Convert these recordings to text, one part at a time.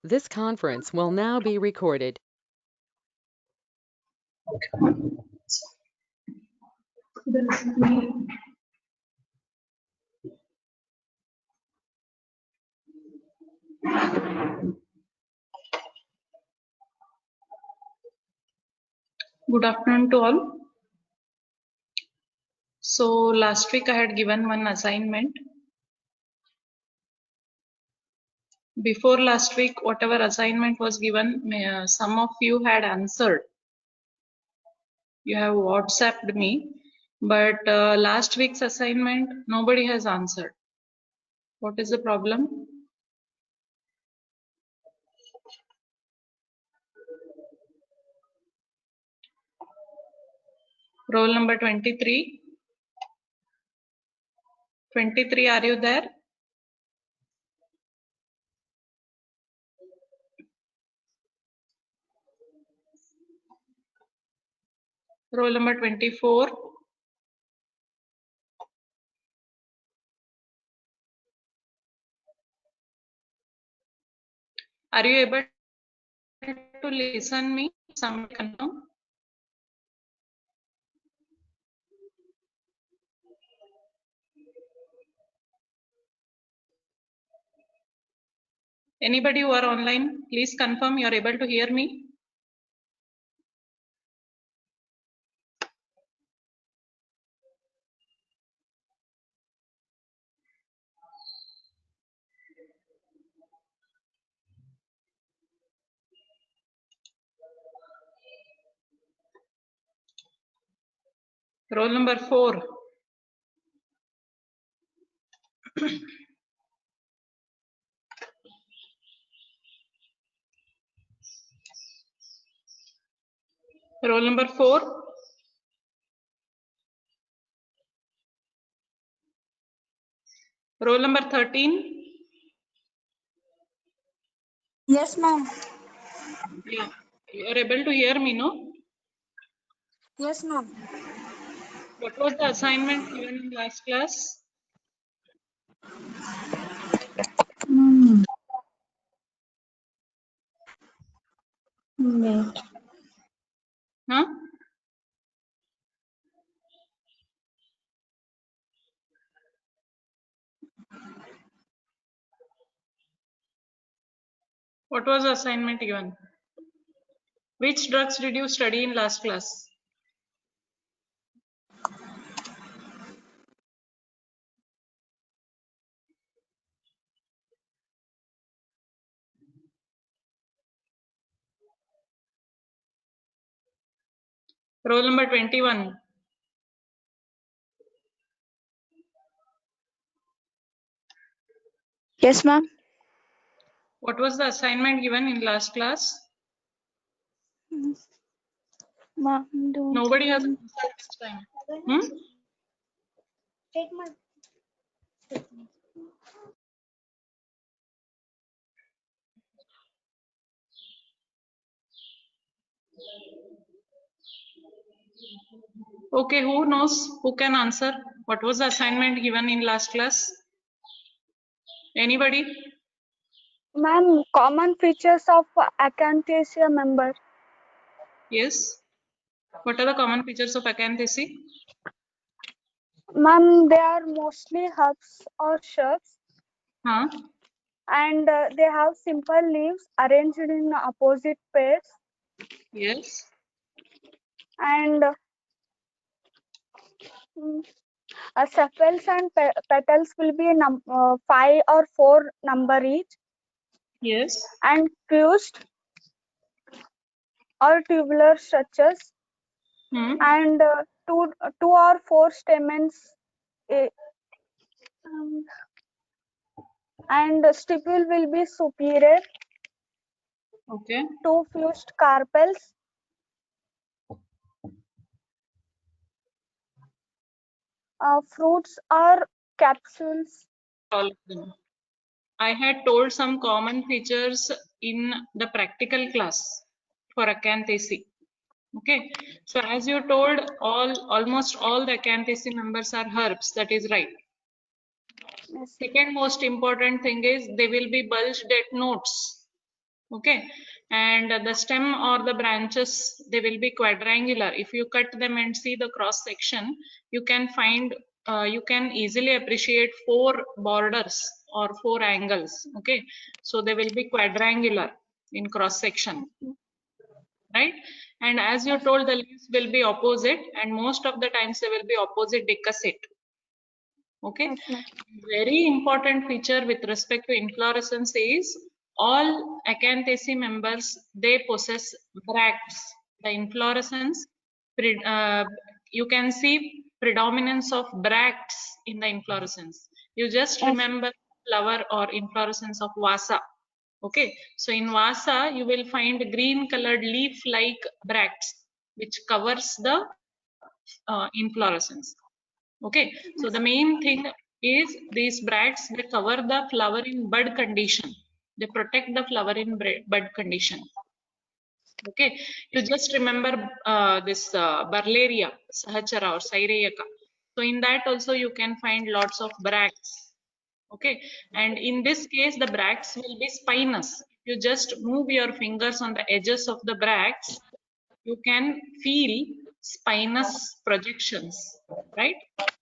This conference will now be recorded. Good afternoon to all. So last week I had given one assignment. Before last week, whatever assignment was given, some of you had answered. You have WhatsApped me, but last week's assignment, nobody has answered. What is the problem? Roll number 23. 23, are you there? Roll number 24. Are you able to listen me? Somebody confirm. Anybody who are online, please confirm you are able to hear me. Roll number 4. Roll number 4. Roll number 13. Yes, ma'am. Yeah, you are able to hear me, no? Yes, ma'am. What was the assignment given in last class? Wait. Huh? What was the assignment given? Which drugs did you study in last class? Roll number 21. Yes, ma'am. What was the assignment given in last class? Ma'am, Nobody has answered this time. Take my. Okay, who knows? Who can answer? What was the assignment given in last class? Anybody? Ma'am, common features of acanthasia member. Yes. What are the common features of acanthaceae? Ma'am, they are mostly herbs or shrubs, Huh? and they have simple leaves arranged in opposite pairs, Yes. and sepals and petals will be 5 or 4 number each, Yes. and fused or tubular structures, and two or four stamens, and stipule will be superior. Okay. 2 fused carpels. Fruits are capsules. All of them. I had told some common features in the practical class for acanthaceae. Okay, so as you told, almost all the acanthaceae members are herbs. That is right. Yes. Second most important thing is they will be bulged at nodes. Okay, and the stem or the branches, they will be quadrangular. If you cut them and see the cross section, you can find, you can easily appreciate 4 borders or 4 angles. Okay, so they will be quadrangular in cross section, right? And as you told, the leaves will be opposite, and most of the times they will be opposite decussate. Okay, Yes, very important feature with respect to inflorescence is all Acanthaceae members, they possess bracts. The inflorescence, you can see predominance of bracts in the inflorescence. You just yes, remember flower or inflorescence of Vasa. Okay, so in Vasa you will find green colored leaf like bracts which covers the inflorescence. Okay, so the main thing is these bracts, they cover the flower in bud condition. They protect the flower in bud condition. Okay, you just remember this Burleria Sahachara or Saireyaka. So in that also you can find lots of bracts. Okay, and in this case the bracts will be spinous. If you just move your fingers on the edges of the bracts, you can feel spinous projections, right?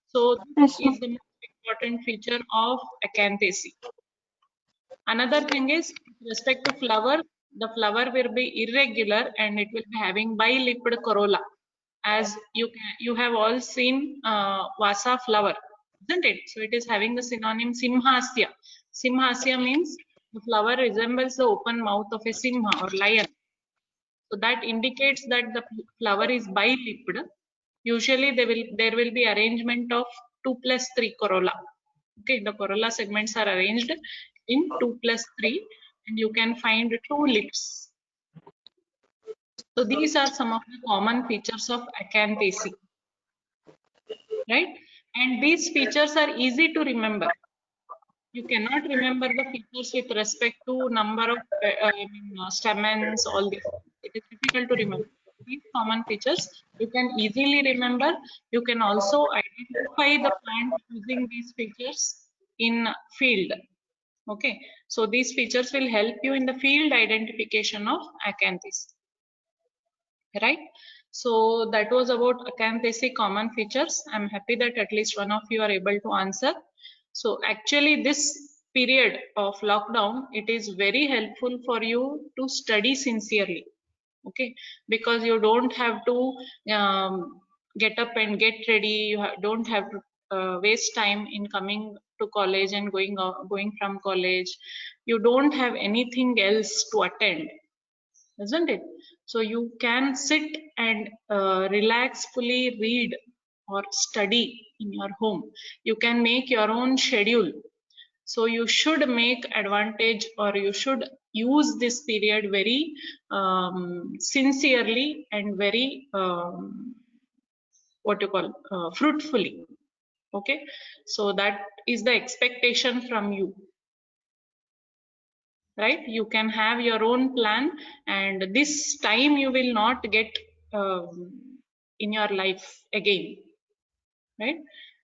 So yes, this is the most important feature of Acanthaceae. Another thing is with respect to flower, the flower will be irregular and it will be having bilipped corolla. As you have all seen Vasa flower, isn't it? So it is having the synonym Simhasya. Simhasya means the flower resembles the open mouth of a Simha or lion. So that indicates that the flower is bilipped. Usually there will be arrangement of 2+3 corolla. Okay, the corolla segments are arranged in 2+3 and you can find 2 lips. So these are some of the common features of Acanthaceae, right? And these features are easy to remember. You cannot remember the features with respect to number of stamens, all these. It is difficult to remember. These common features you can easily remember. You can also identify the plant using these features in field. Okay, so these features will help you in the field identification of Acanthaceae, right? So that was about Acanthaceae common features. I'm happy that at least one of you are able to answer. So actually this period of lockdown, it is very helpful for you to study sincerely. Okay, because you don't have to get up and get ready. You don't have to waste time in coming to college and going from college. You don't have anything else to attend, isn't it? So you can sit and relaxfully read or study in your home. You can make your own schedule. So you should make advantage or you should use this period very sincerely and very what you call fruitfully. Okay, so that is the expectation from you, right? You can have your own plan and this time you will not get in your life again, right?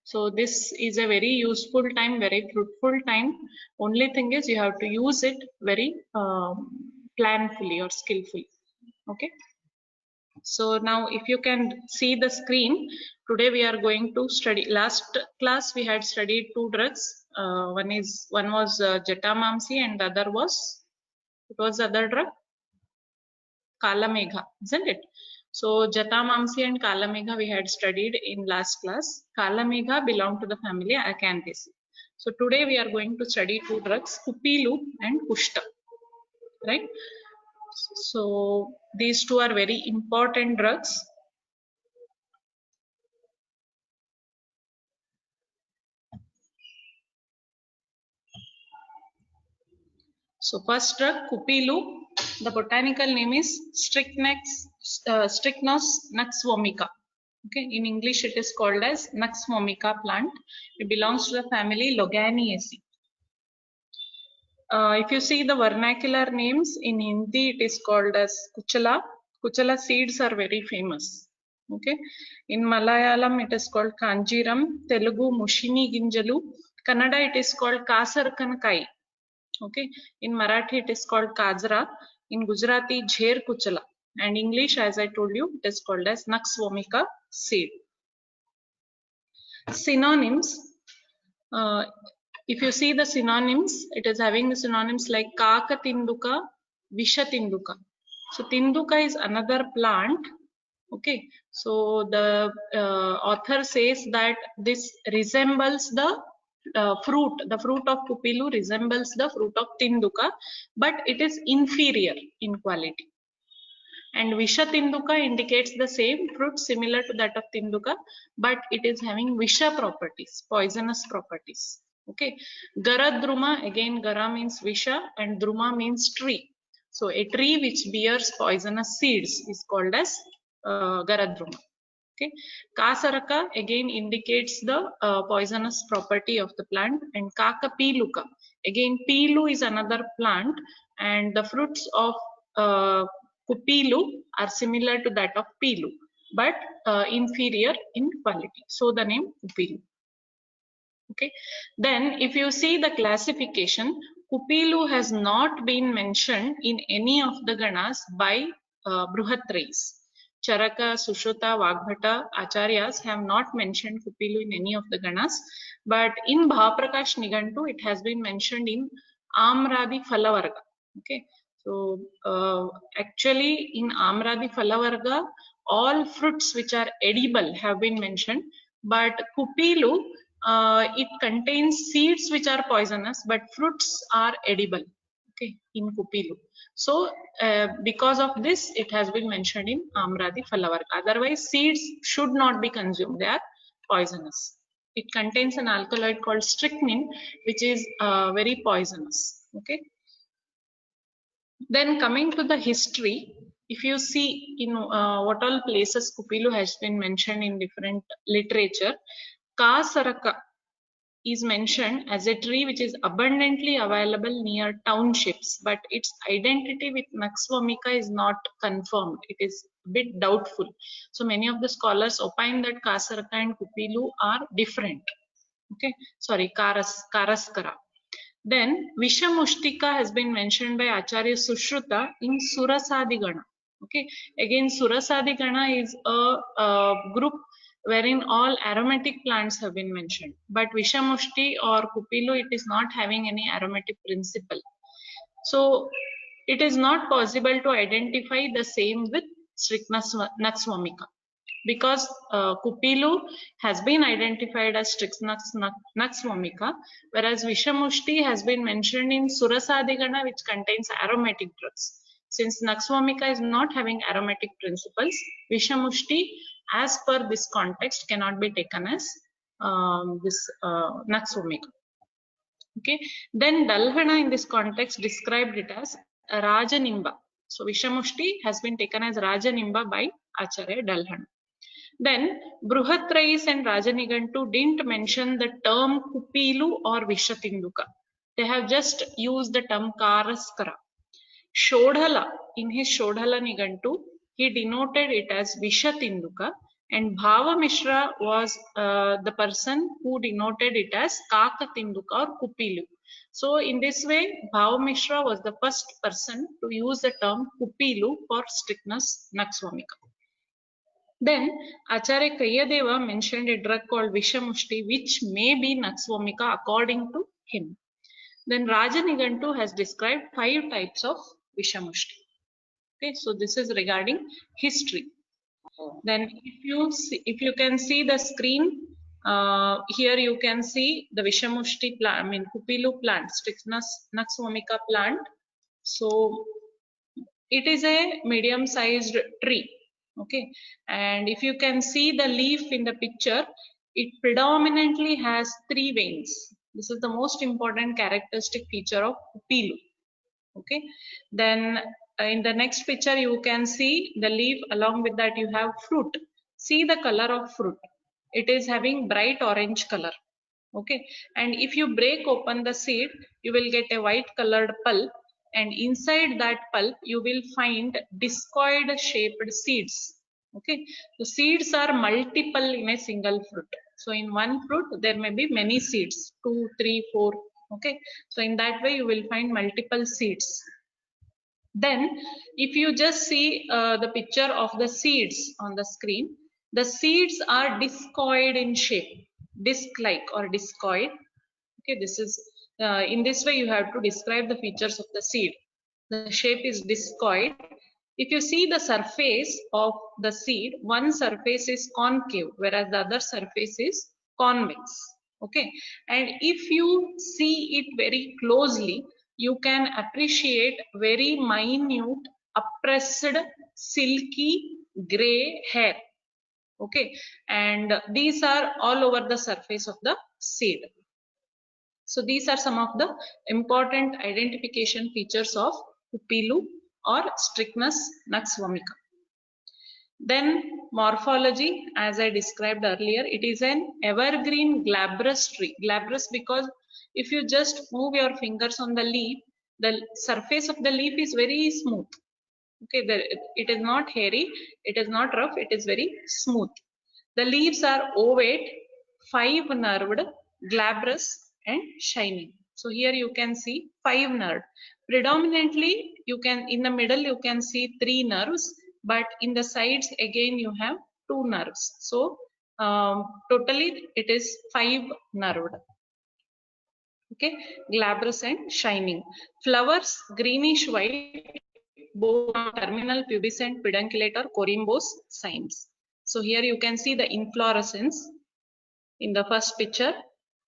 So this is a very useful time, very fruitful time. Only thing is you have to use it very planfully or skillfully. Okay, so now if you can see the screen, today we are going to study. Last class we had studied 2 drugs. One was Jatamamsi and the other was, it was the other drug, Kalamegha, isn't it? So Jatamamsi and Kalamegha we had studied in last class. Kalamegha belong to the family Acanthaceae. So today we are going to study 2 drugs, Kupilu and Kushta, right? So these 2 are very important drugs. So first drug, Kupilu, the botanical name is Strychnos nux vomica. Okay, in English it is called as nux vomica plant. It belongs to the family Loganiaceae. If you see the vernacular names in Hindi, it is called as Kuchala. Kuchala seeds are very famous. Okay, in Malayalam it is called Kanjiram, Telugu Mushini Ginjalu, Kannada it is called Kasarkankai. Okay, in Marathi it is called kajra, in Gujarati jher kuchala, and English, as I told you, it is called as Nux-vomica seed. Synonyms. If you see the synonyms, it is having the synonyms like Kaka Tinduka, Visha Tinduka. So Tinduka is another plant. Okay, so the author says that this resembles the fruit. The fruit of Kupilu resembles the fruit of Tinduka, but it is inferior in quality. And Visha Tinduka indicates the same fruit similar to that of Tinduka, but it is having Visha properties, poisonous properties. Okay, Garadruma, again Gara means Visha and Druma means tree. So a tree which bears poisonous seeds is called as Garadruma. Okay, Kasaraka again indicates the poisonous property of the plant, and Kaka Piluka, again Pilu is another plant, and the fruits of Kupilu are similar to that of Pilu, but inferior in quality. So the name Kupilu. Okay, then if you see the classification, Kupilu has not been mentioned in any of the ganas by Bruhatrayis. Charaka, Sushruta, Vagbhata, Acharyas have not mentioned Kupilu in any of the ganas, but in Bhavaprakash Nigantu it has been mentioned in Amradi Phalavarga. Okay, so actually in Amradi Phalavarga all fruits which are edible have been mentioned, but Kupilu it contains seeds which are poisonous, but fruits are edible. Okay, in Kupilu. So because of this, it has been mentioned in Amradi Phalavarga. Otherwise, seeds should not be consumed; they are poisonous. It contains an alkaloid called strychnine, which is very poisonous. Okay. Then coming to the history, if you see in what all places Kupilu has been mentioned in different literature, Kasaraka is mentioned as a tree which is abundantly available near townships, but its identity with Nux-vomica is not confirmed. It is a bit doubtful. So many of the scholars opine that Kasaraka and Kupilu are different. Okay, sorry, Karaskara. Then Vishamushtika has been mentioned by Acharya Sushruta in Surasadigana. Okay, again Surasadigana is a group wherein all aromatic plants have been mentioned, but Vishamushti or Kupilu, it is not having any aromatic principle. So it is not possible to identify the same with Strychnos Nux-vomica, because Kupilu has been identified as Strychnos Nux-vomica, whereas Vishamushti has been mentioned in Surasadigana, which contains aromatic drugs. Since Nux-vomica is not having aromatic principles, Vishamushti, as per this context, cannot be taken as this Nux-vomica. Okay, then Dalhana in this context described it as Rajanimba. So Vishamushti has been taken as Rajanimba by Acharya Dalhana. Then Bruhatrayis and Rajanigantu didn't mention the term Kupilu or Vishatinduka. They have just used the term Karaskara. Shodhala, in his Shodhala Nigantu, he denoted it as Vishatinduka, and Bhava Mishra was the person who denoted it as Kakatinduka or Kupilu. So in this way, Bhava Mishra was the first person to use the term Kupilu for Strychnos Nux-vomica. Then Acharya Kayyadeva mentioned a drug called Vishamushti, which may be Nux-vomica according to him. Then Rajanigantu has described 5 types of Vishamushti. Okay, so this is regarding history. Then if you can see the screen, here you can see the Vishamushti plant, I mean Kupilu plant, Strychnos Nux-vomica plant. So it is a medium-sized tree. Okay, and if you can see the leaf in the picture, it predominantly has 3 veins. This is the most important characteristic feature of Kupilu. Okay, then in the next picture you can see the leaf, along with that you have fruit. See the color of fruit, it is having bright orange color. Okay, and if you break open the seed, you will get a white colored pulp, and inside that pulp you will find discoid shaped seeds. Okay, the seeds are multiple in a single fruit. So in one fruit there may be many seeds, 2, 3, 4 Okay, so in that way you will find multiple seeds. Then if you just see the picture of the seeds on the screen, the seeds are discoid in shape, disc-like or discoid. Okay, this is in this way you have to describe the features of the seed. The shape is discoid. If you see the surface of the seed, one surface is concave, whereas the other surface is convex. Okay, and if you see it very closely, you can appreciate very minute, oppressed, silky gray hair. Okay, and these are all over the surface of the seed. So these are some of the important identification features of Kupilu or Strychnus nux vomica. Then morphology, as I described earlier, it is an evergreen glabrous tree. Glabrous because if you just move your fingers on the leaf, the surface of the leaf is very smooth. Okay, it is not hairy, it is not rough, it is very smooth. The leaves are ovate, 5-nerved, glabrous and shining. So here you can see 5-nerved. Predominantly you can, in the middle you can see 3 nerves, but in the sides again you have 2 nerves. So totally it is 5-nerved. Okay, glabrous and shining. Flowers greenish white, both on terminal, pubescent, pedunculate or corymbose cymes. So here you can see the inflorescence in the first picture.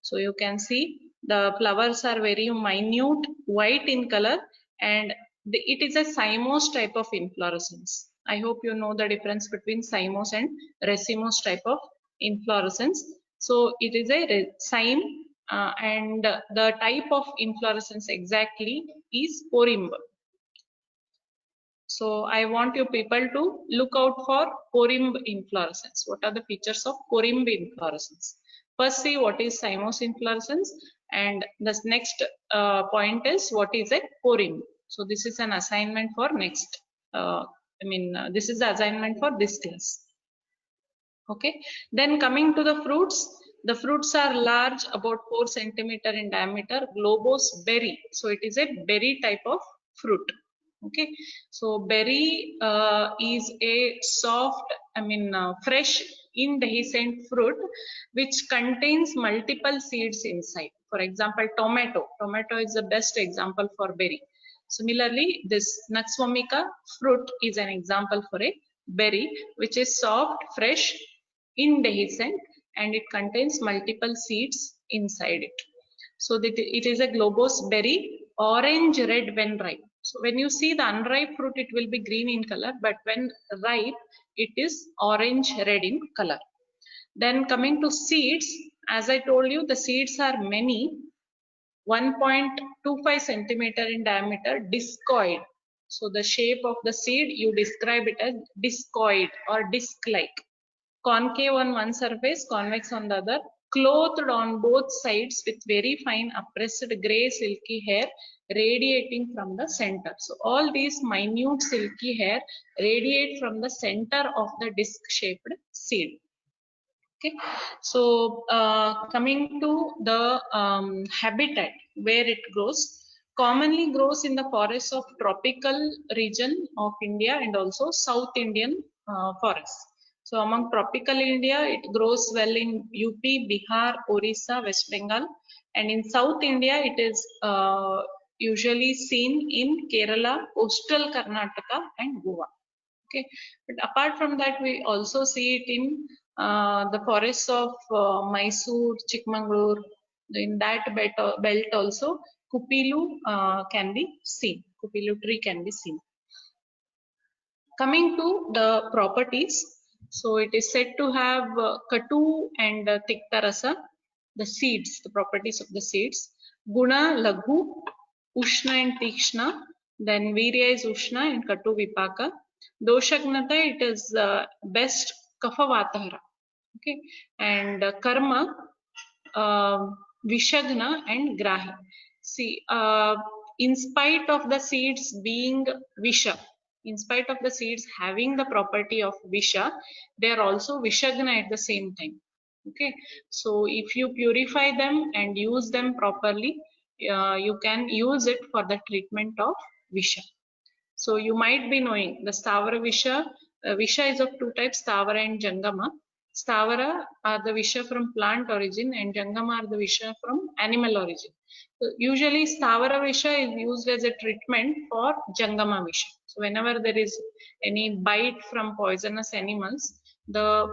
So you can see the flowers are very minute, white in color, and it is a cymose type of inflorescence. I hope you know the difference between cymose and racemose type of inflorescence. So it is a cyme, and the type of inflorescence exactly is corymb. So I want you people to look out for corymb inflorescence. What are the features of corymb inflorescence? First, see what is cymose inflorescence, and the next point is what is a corymb. So this is an assignment for next. This is the assignment for this class. Okay. Then coming to the fruits are large, about 4 centimeter in diameter, globose berry. So it is a berry type of fruit. Okay, so berry is a soft, fresh indehiscent fruit which contains multiple seeds inside. For example, tomato is the best example for berry. Similarly, this nux vomica fruit is an example for a berry which is soft, fresh, indehiscent, and it contains multiple seeds inside it. So that it is a globose berry, orange red when ripe. So when you see the unripe fruit, it will be green in color, but when ripe, it is orange red in color. Then coming to seeds, as I told you, the seeds are many, 1.25 centimeter in diameter, discoid. So the shape of the seed, you describe it as discoid or disc-like. Concave on one surface, convex on the other, clothed on both sides with very fine oppressed grey silky hair radiating from the center. So all these minute silky hair radiate from the center of the disc-shaped seed. Okay, so coming to the habitat where it grows, commonly grows in the forests of tropical region of India and also South Indian forests. So among tropical India, it grows well in UP, Bihar, Orissa, West Bengal, and in South India, it is usually seen in Kerala, coastal Karnataka, and Goa. Okay, but apart from that, we also see it in the forests of Mysore, Chikmagalur. In that belt also, Kupilu can be seen. Kupilu tree can be seen. Coming to the properties, so it is said to have Katu and Tiktarasa, the seeds, the properties of the seeds. Guna, Laghu, Ushna and Tikshna. Then Virya is Ushna and Katu Vipaka. Doshagnata, it is best Kapha Vatahara. Okay, and Karma, Vishagna and Grahi. See, in spite of the seeds being Visha, in spite of the seeds having the property of Visha, they are also Vishagna at the same time. Okay, so if you purify them and use them properly, you can use it for the treatment of Visha. So you might be knowing the Stavara Visha. Visha is of two types, Stavara and Jangama. Stavara are the Visha from plant origin and Jangama are the Visha from animal origin. So usually Stavara Visha is used as a treatment for Jangama Visha. So whenever there is any bite from poisonous animals, the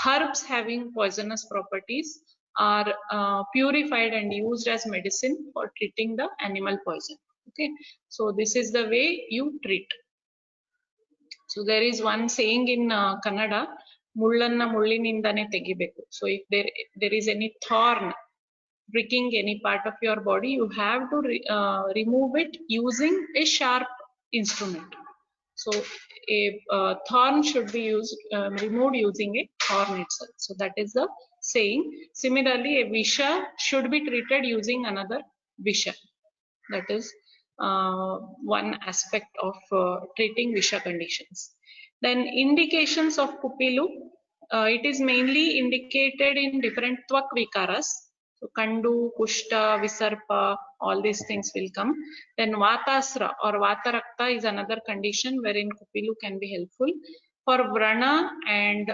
herbs having poisonous properties are purified and used as medicine for treating the animal poison. Okay, so this is the way you treat. So there is one saying in Kannada, mullanna mullinindane tegibeku. So if there is any thorn pricking any part of your body, you have to remove it using a sharp instrument. So a thorn should be removed using a thorn itself. So that is the saying. Similarly, a visha should be treated using another visha. That is one aspect of treating Visha conditions. Then indications of Kupilu, it is mainly indicated in different Tvak Vikaras. So Kandu, Kushta, Visarpa, all these things will come. Then Vatasra or Vatarakta is another condition wherein Kupilu can be helpful. For Vrana and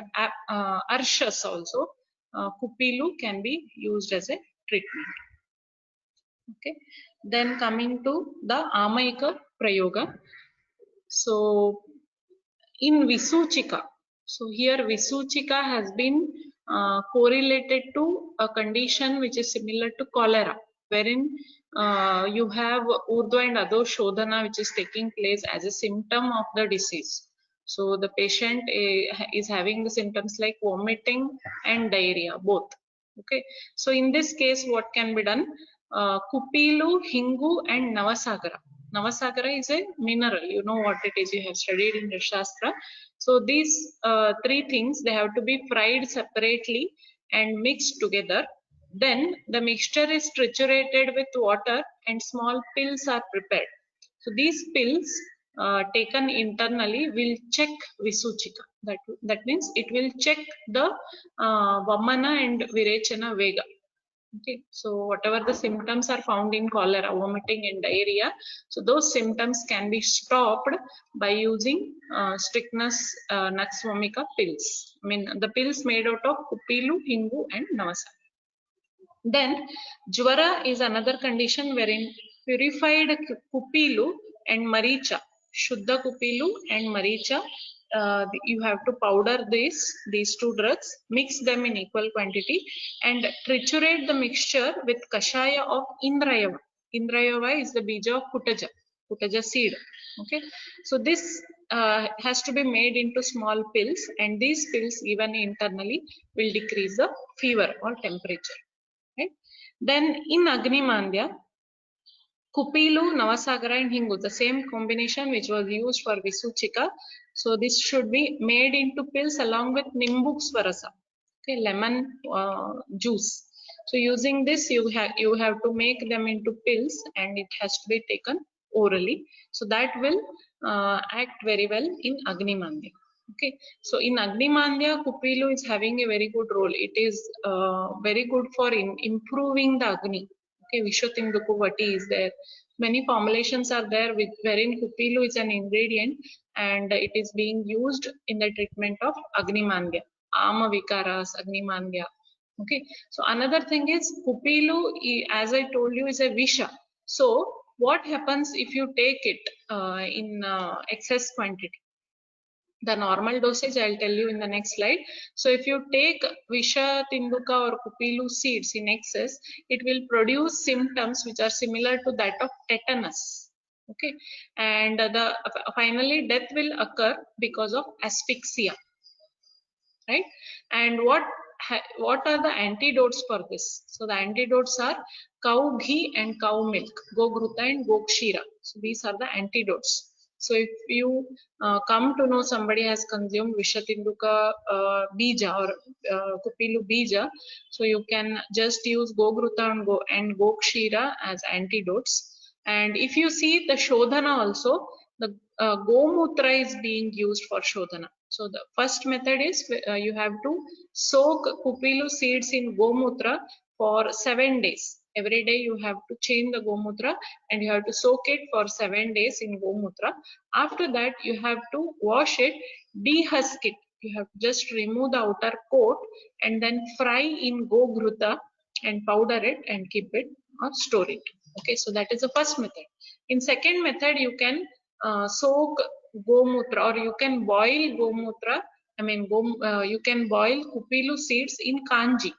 Arshas also, Kupilu can be used as a treatment. Okay, then coming to the Amayika Prayoga. So in Visuchika, so here Visuchika has been correlated to a condition which is similar to cholera, wherein you have Urdhva and Adho Shodhana which is taking place as a symptom of the disease. So the patient is having the symptoms like vomiting and diarrhea, both. Okay, so in this case, what can be done? Kupilu, Hingu, and Navasagara. Navasagara is a mineral. You know what it is. You have studied in the Shastra. So these three things, they have to be fried separately and mixed together. Then the mixture is triturated with water and small pills are prepared. So these pills taken internally will check Visuchika. That means it will check the Vamana and Virechana Vega. Okay, so whatever the symptoms are found in cholera, vomiting and diarrhea, so those symptoms can be stopped by using strychnus nux vomica pills. I mean the pills made out of Kupilu, Hingu and Navasagara. Then Jvara is another condition wherein purified Kupilu and Maricha, Shuddha Kupilu and Maricha, you have to powder these two drugs, mix them in equal quantity and triturate the mixture with Kashaya of Indrayava. Indrayava is the bija of Kutaja seed. Okay, so this has to be made into small pills and these pills given internally will decrease the fever or temperature. Right? Then in Agni Mandya, Kupilu, Navasagara and Hingu, the same combination which was used for Visuchika. So this should be made into pills along with Nimbuk Swarasa, okay, lemon juice. So using this, you have to make them into pills and it has to be taken orally. So that will act very well in Agni Mandya. Okay, so in Agni Mandya, Kupilu is having a very good role. It is very good for improving the Agni. Okay, Vishotinduku Vati is there. Many formulations are there with wherein Kupilu is an ingredient and it is being used in the treatment of Agni Mandya, Ama Vikaras, Agni Mandya. Okay, so another thing is Kupilu, as I told you, is a Visha. So what happens if you take it in excess quantity? The normal dosage I'll tell you in the next slide. So if you take Visha Tinduka or Kupilu seeds in excess, it will produce symptoms which are similar to that of tetanus. Okay, and finally death will occur because of asphyxia. Right? And what are the antidotes for this? So the antidotes are cow ghee and cow milk, Gogruta and Gokshira. So these are the antidotes. So if you come to know somebody has consumed Vishatinduka bija or Kupilu bija, so you can just use Gogruta and Gokshira as antidotes. And if you see the Shodhana also, the Gomutra is being used for Shodhana. So the first method is you have to soak Kupilu seeds in Gomutra for 7 days. Every day you have to change the Gomutra and you have to soak it for 7 days in Gomutra. After that, you have to wash it, dehusk it. You have to just remove the outer coat and then fry in Gogruta and powder it and keep it or store it. Okay, so that is the first method. In second method, you can soak Gomutra or you can boil Gomutra. You can boil Kupilu seeds in kanji.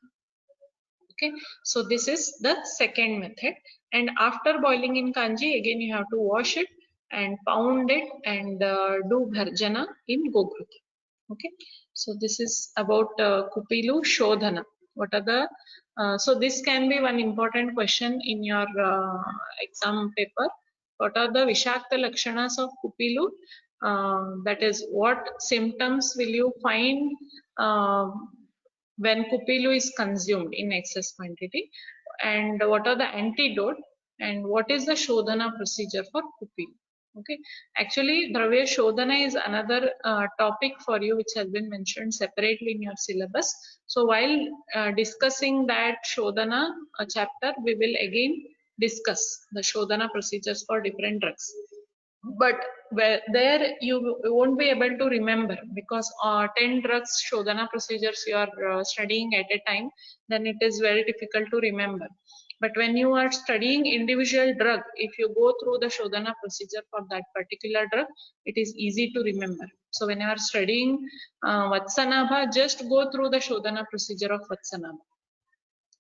Okay, so this is the second method. And after boiling in kanji, again you have to wash it and pound it and do bharjana in Gogruta. Okay, so this is about Kupilu Shodhana. What are the so this can be one important question in your exam paper. What are the Vishakta Lakshanas of Kupilu? That is, what symptoms will you find when Kupilu is consumed in excess quantity, and what are the antidote, and what is the Shodhana procedure for Kupilu? Okay, actually Dravya Shodhana is another topic for you which has been mentioned separately in your syllabus. So while discussing that Shodhana chapter, we will again discuss the Shodhana procedures for different drugs. But there you won't be able to remember, because 10 drugs Shodhana procedures you are studying at a time, then it is very difficult to remember. But when you are studying individual drug, if you go through the Shodhana procedure for that particular drug, it is easy to remember. So when you are studying Vatsanabha, just go through the Shodhana procedure of Vatsanabha.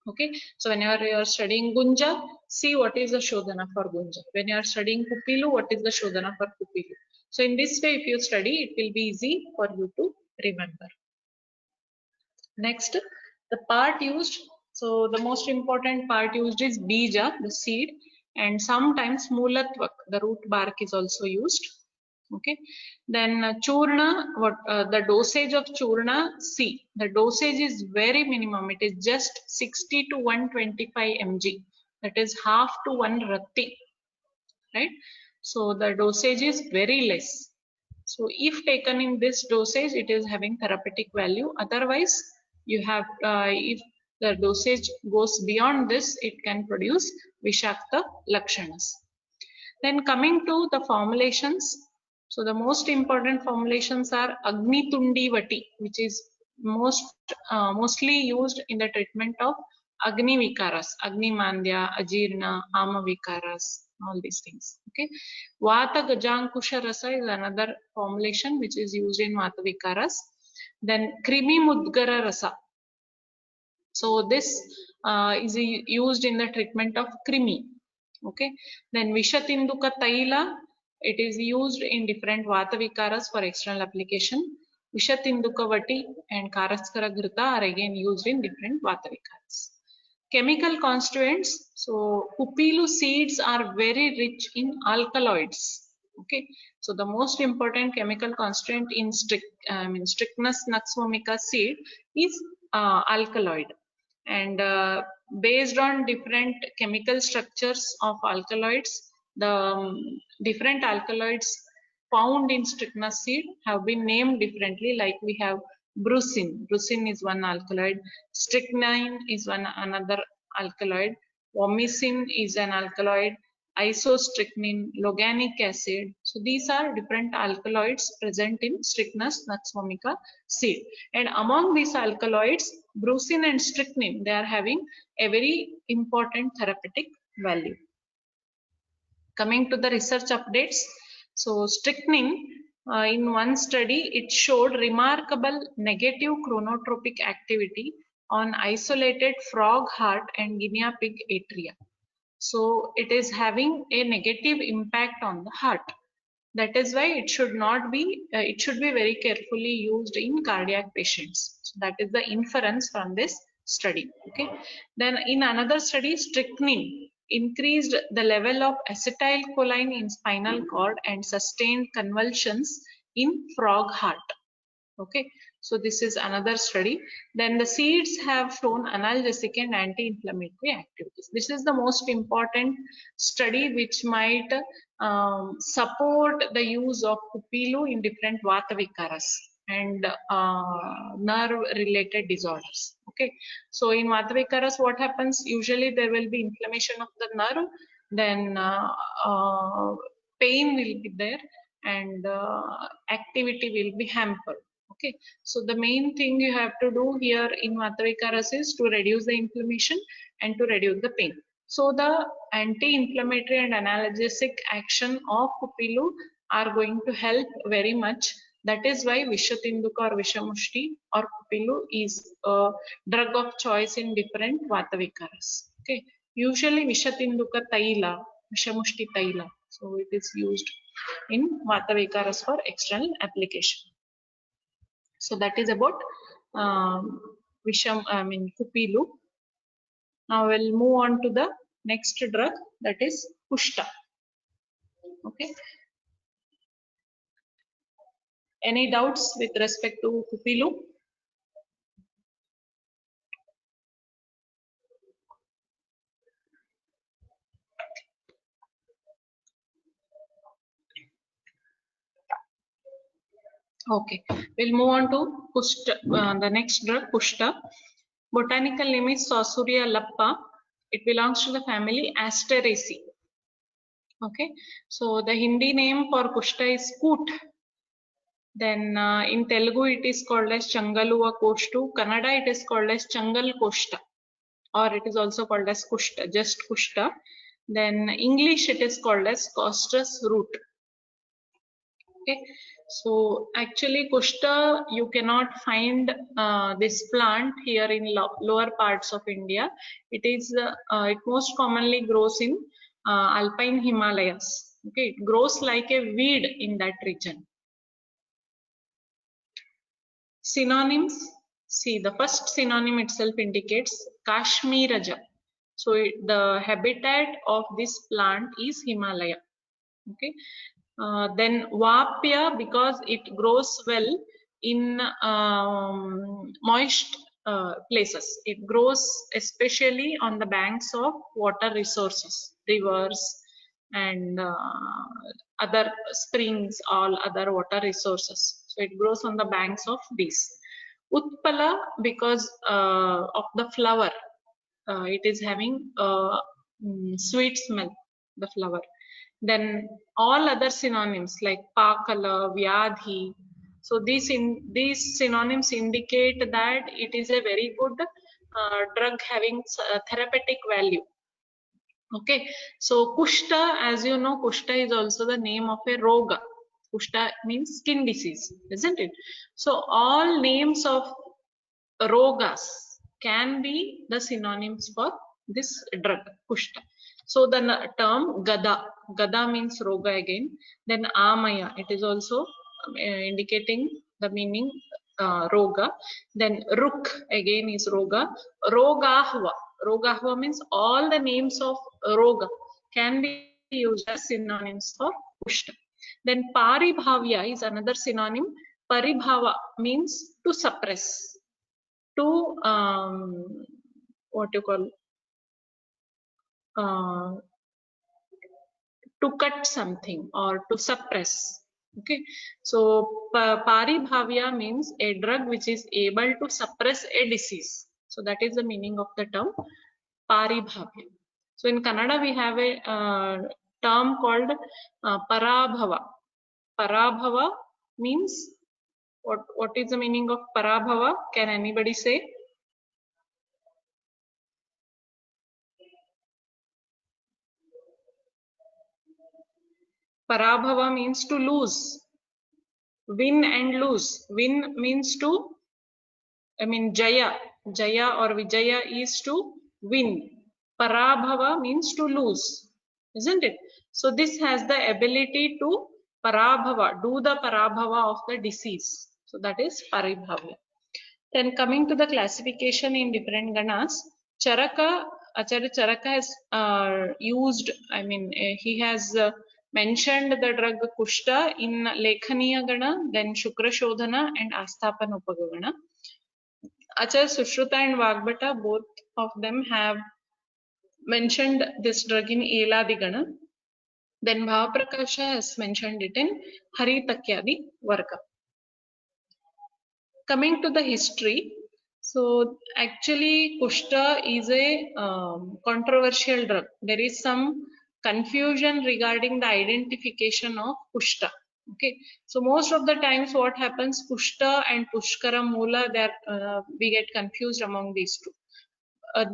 Okay, so whenever you are studying Gunja, see what is the Shodhana for Gunja. When you are studying Kupilu, what is the Shodhana for Kupilu. So in this way, if you study, it will be easy for you to remember. Next, the part used. So the most important part used is bija, the seed, and sometimes Mulatvak, the root bark is also used. Okay, then churna, the dosage of churna, see, the dosage is very minimum. It is just 60 to 125 mg. That is half to 1 ratti, right? So the dosage is very less. So if taken in this dosage, it is having therapeutic value. Otherwise, you have if the dosage goes beyond this, it can produce Vishakta Lakshanas. Then coming to the formulations. So the most important formulations are Agni Tundi Vati, which is mostly used in the treatment of Agni Vikaras, Agni Mandya, Ajirna, Ama Vikaras, all these things. Okay, Vata Gajankusha Rasa is another formulation which is used in Vata Vikaras. Then Krimi Mudgara Rasa. So this is used in the treatment of Krimi. Okay, then Vishatinduka Taila, it is used in different Vata Vikaras for external application. Vishatinduka Vati and Karaskara Ghrita are again used in different Vata Vikaras. Chemical constituents. So Kupilu seeds are very rich in alkaloids. Okay, so the most important chemical constituent in Strychnus nux seed is alkaloid. And based on different chemical structures of alkaloids, the different alkaloids found in Strychnus seed have been named differently. Like we have brucin. Brucin is one alkaloid. Strychnine is another alkaloid. Vomicin is an alkaloid. Isostrychnine, loganic acid. So these are different alkaloids present in Strychnus nux vomica seed. And among these alkaloids, brucin and strychnine, they are having a very important therapeutic value. Coming to the research updates. So strychnine, in one study, it showed remarkable negative chronotropic activity on isolated frog heart and guinea pig atria. So it is having a negative impact on the heart. That is why it should not be, it should be very carefully used in cardiac patients. So that is the inference from this study. Okay. Then in another study, strychnine increased the level of acetylcholine in spinal cord and sustained convulsions in frog heart. Okay, so this is another study. Then the seeds have shown analgesic and anti-inflammatory activities. This is the most important study which might support the use of Kupilu in different Vata Vikaras and nerve related disorders. Okay. Okay, so in Vata Vikaras, what happens? Usually there will be inflammation of the nerve, then pain will be there, and activity will be hampered. Okay, so the main thing you have to do here in Vata Vikaras is to reduce the inflammation and to reduce the pain. So the anti-inflammatory and analgesic action of Kupilu are going to help very much. That is why Vishatinduka or Vishamushti or Kupilu is a drug of choice in different Vata Vikaras. Okay, usually Vishatinduka Taila, Vishamushti Taila. So it is used in Vata Vikaras for external application. So that is about Kupilu. Now we'll move on to the next drug, that is Kushta. Okay. Any doubts with respect to Kupilu? Okay, we'll move on to Kushta, the next drug, Kushta. Botanical name is Sausuria lappa. It belongs to the family Asteraceae. Okay, so the Hindi name for Kushta is Koot. Then in Telugu it is called as Changaluva Koshtu. Kannada it is called as Changal Koshta, or it is also called as Kushta, just Kushta. Then English it is called as Costus root. Okay, so actually Kushta you cannot find this plant here in lower parts of India. It is it most commonly grows in alpine Himalayas. Okay, it grows like a weed in that region. Synonyms. See, the first synonym itself indicates Kashmiraja. So the habitat of this plant is Himalaya. Okay. Then Vapya, because it grows well in moist places. It grows especially on the banks of water resources, rivers and other springs, all other water resources. So it grows on the banks of these. Utpala, because of the flower, it is having sweet smell, the flower. Then all other synonyms like Pakala, Vyadhi. So these synonyms indicate that it is a very good drug having therapeutic value. Okay, so Kushta, as you know, Kushta is also the name of a roga. Kushta means skin disease, isn't it? So all names of rogas can be the synonyms for this drug, Kushta. So the term Gada means roga again. Then Amaya, it is also indicating the meaning roga. Then Ruk again is roga. Rogahva means all the names of roga can be used as synonyms for Kushta. Then Paribhavya is another synonym. Paribhava means to suppress, to what you call, to cut something or to suppress. Okay, so Paribhavya means a drug which is able to suppress a disease. So that is the meaning of the term Paribhavya. So in Kannada we have a term called Parabhava. Parabhava means what is the meaning of Parabhava? Can anybody say? Parabhava means to lose, win and lose. Win means to, Jaya. Jaya or Vijaya is to win. Parabhava means to lose, isn't it? So this has the ability to Parabhava, do the Parabhava of the disease. So that is Paribhavya. Then coming to the classification in different ganas, Charaka, Acharya Charaka has used, he has mentioned the drug Kushta in Lekhaniya Gana, then Shukra Shodhana and Asthapana Upagana. Acharya Sushruta and Vagbata, both of them have mentioned this drug in Eladi Gana. Then Bhavaprakasha has mentioned it in Haritakyadi Varga. Coming to the history, So actually Kushta is a controversial drug. There is some confusion regarding the identification of Kushta. Okay, so most of the times what happens, Kushta and Pushkara Mula, that we get confused among these two.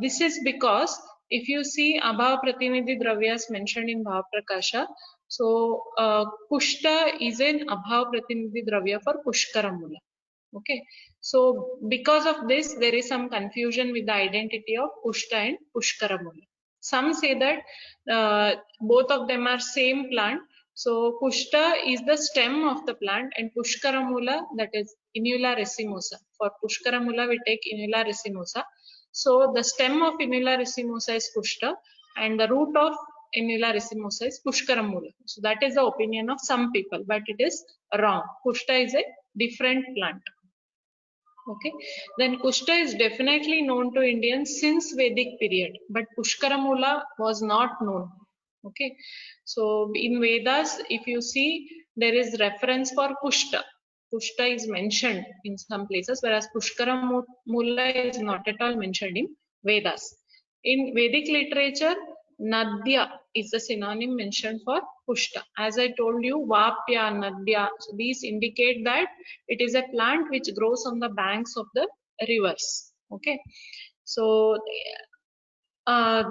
This is because if you see Abhav Pratinidhi Dravyas mentioned in Bhav Prakasha, so Kushta is an Abhav Pratinidhi Dravya for Pushkara Mula. Okay, so because of this, there is some confusion with the identity of Kushta and Pushkara Mula. Some say that both of them are same plant. So Kushta is the stem of the plant, and Pushkara Mula, that is Inula racemosa. For Pushkara Mula, we take Inula racemosa. So the stem of Inula racemosa is Kushta, and the root of Inula racemosa is Pushkara Mula. So that is the opinion of some people, but it is wrong. Kushta is a different plant. Okay, then Kushta is definitely known to Indians since Vedic period, but Pushkara Mula was not known. Okay, so in Vedas, if you see, there is reference for Kushta. Kushta is mentioned in some places, whereas Pushkara Mula is not at all mentioned in Vedas. In Vedic literature, Nadya is the synonym mentioned for Kushta. As I told you, Vapya, Nadya, so these indicate that it is a plant which grows on the banks of the rivers. Okay, so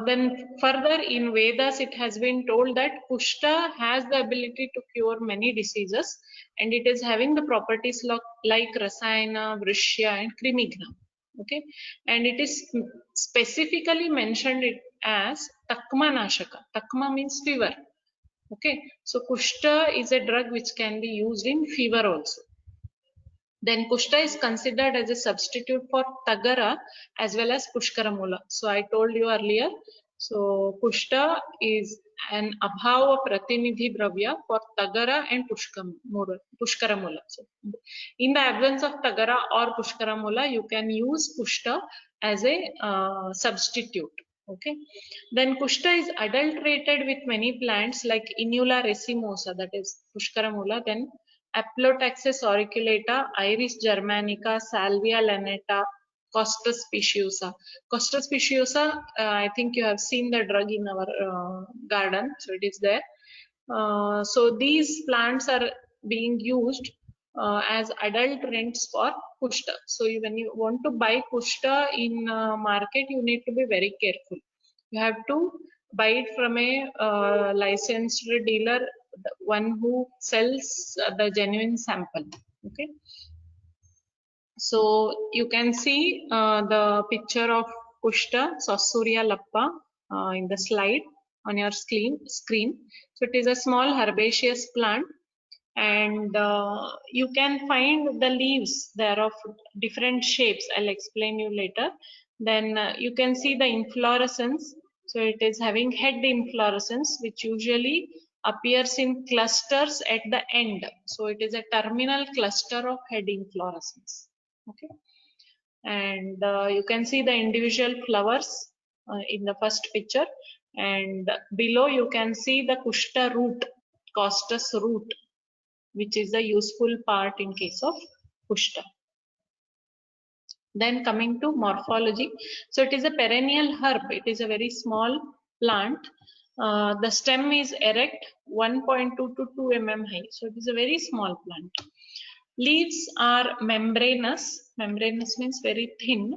then further in Vedas, it has been told that Kushta has the ability to cure many diseases, and it is having the properties like Rasayana, Vrishya, and Krimigna. Okay, and it is specifically mentioned it as Takma Nashaka. Takma means fever. Okay, so Kushta is a drug which can be used in fever also. Then Kushta is considered as a substitute for Tagara as well as Pushkara Mula. So I told you earlier, so Kushta is an Abhava Pratinidhi Dravya for Tagara and Pushkara Mula. So in the absence of Tagara or Pushkara Mula, you can use Kushta as a substitute. Okay, then Kushta is adulterated with many plants like Inula racemosa, that is Pushkara Mula, then Aplotaxis auriculata, Iris germanica, Salvia lanata, Costus speciosa. Costus speciosa, I think you have seen the drug in our garden, so it is there. So these plants are being used as adulterants for Kushta. So when you want to buy Kushta in market, you need to be very careful. You have to buy it from a licensed dealer, the one who sells the genuine sample. Okay, so you can see the picture of Kushta Sossuria lappa in the slide on your screen. So it is a small herbaceous plant, and you can find the leaves there of different shapes. I'll explain you later. Then you can see the inflorescence. So it is having head inflorescence, which usually appears in clusters at the end. So it is a terminal cluster of head inflorescence. Okay, and you can see the individual flowers in the first picture, and below you can see the Kushta root, Costus root, which is the useful part in case of Kushta. Then coming to morphology, so it is a perennial herb. It is a very small plant. The stem is erect, 1.2 to 2 mm high. So it is a very small plant. Leaves are membranous. Membranous means very thin,